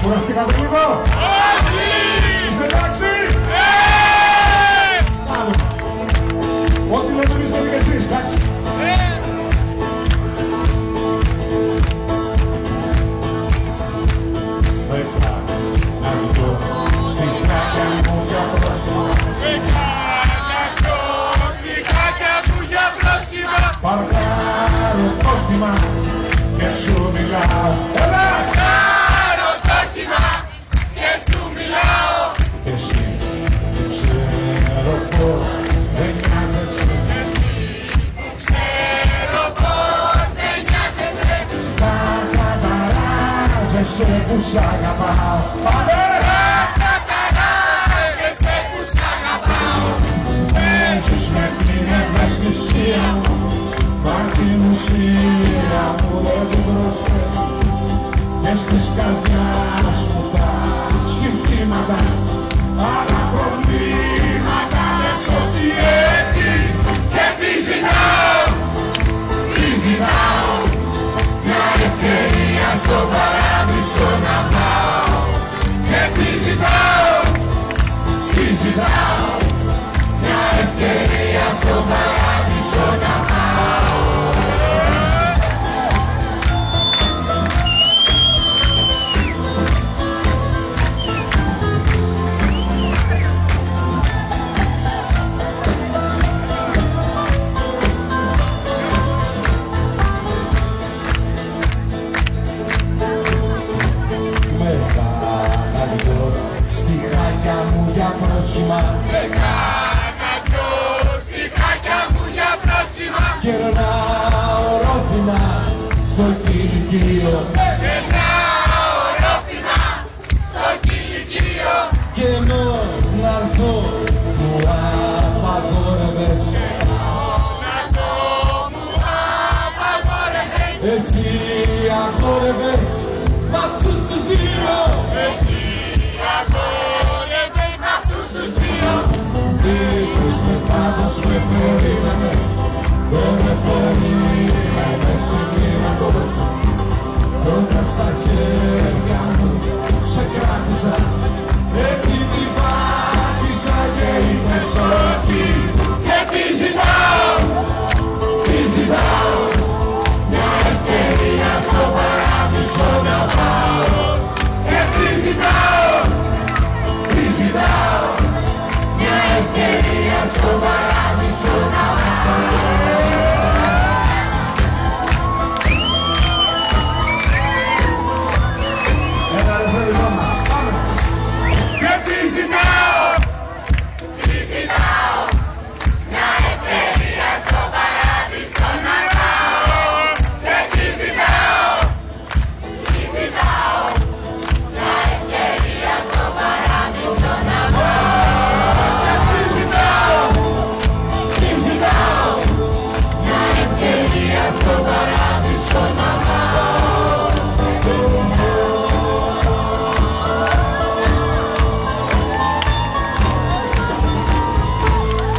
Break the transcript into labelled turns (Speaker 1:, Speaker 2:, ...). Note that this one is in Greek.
Speaker 1: Κουραστήκατε λίγο?
Speaker 2: Όχι!
Speaker 1: Είστε εντάξει? Άλλο. Ό,τι λέτε εμείς λέτε και εσείς, εντάξει. Μέσα να βγω στη χάκια μου για πρόστιμα. Παρκάρω το κύμα και σου μιλάω. Έλα!
Speaker 2: Παρκάρω το κύμα και σου μιλάω.
Speaker 1: Εσύ ξέρω πως δεν νοιάζεσαι.
Speaker 2: Εσύ που ξέρω πως δεν νοιάζεσαι.
Speaker 1: Θα καταράζεσαι που σ' αγαπάω. Πάμε!
Speaker 2: Θα καταράζεσαι που σ' αγαπάω.
Speaker 1: Παίζεις με την ευαισθησία μου, μα την ουσία μου δεν την προσφέρω. Και στις καρδιάς μου τα σκυφτήματα, άλλα προβλήματα λες ότι έχεις.
Speaker 2: Και τι ζητάω, τι ζητάω, μια ευκαιρία στο παράδεισο να πάω. Και τι ζητάω, τι ζητάω, μια ευκαιρία στο παράδεισο να πάω.
Speaker 1: Στη χάκια μου για πρόσχημα.
Speaker 2: Κάνα δυο στιχάκια μου για πρόστιμα.
Speaker 1: Κερνάω ρόφημα στο κηλικείο.
Speaker 2: Περνάω ρόφημα στο κηλικείο.
Speaker 1: Και ενώ να'ρθώ μου απαγόρευες.
Speaker 2: Να το μου απαγόρευσες.
Speaker 1: Εσύ αγόρευες μ' αυτούς τους δύο.
Speaker 2: Εσύ αγόρευσες μ' αυτούς τους δύο.
Speaker 1: Είπες με πάντως με περίμενες. Δεν με περίμενες σε γύρω. Πρώτα στα χέρια μου σε